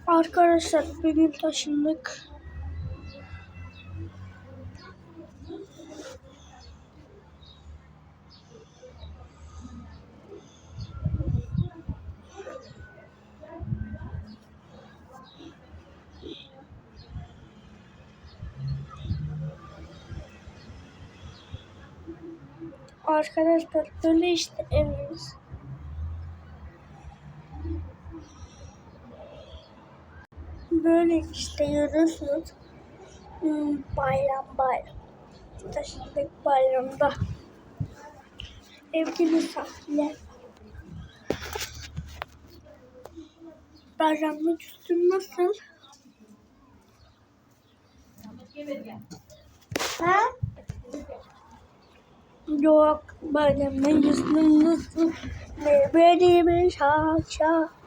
Arkadaşlar bugün taşındık. Arkadaşlar böyle işte evimiz. Böyle işte görüyorsunuz. Bayram. Taşındık bayramda. Evde misafirler. Bayramlık üstüm nasıl? Ha? Yok bayramlık üstüm nasıl? Ne benim şaşa.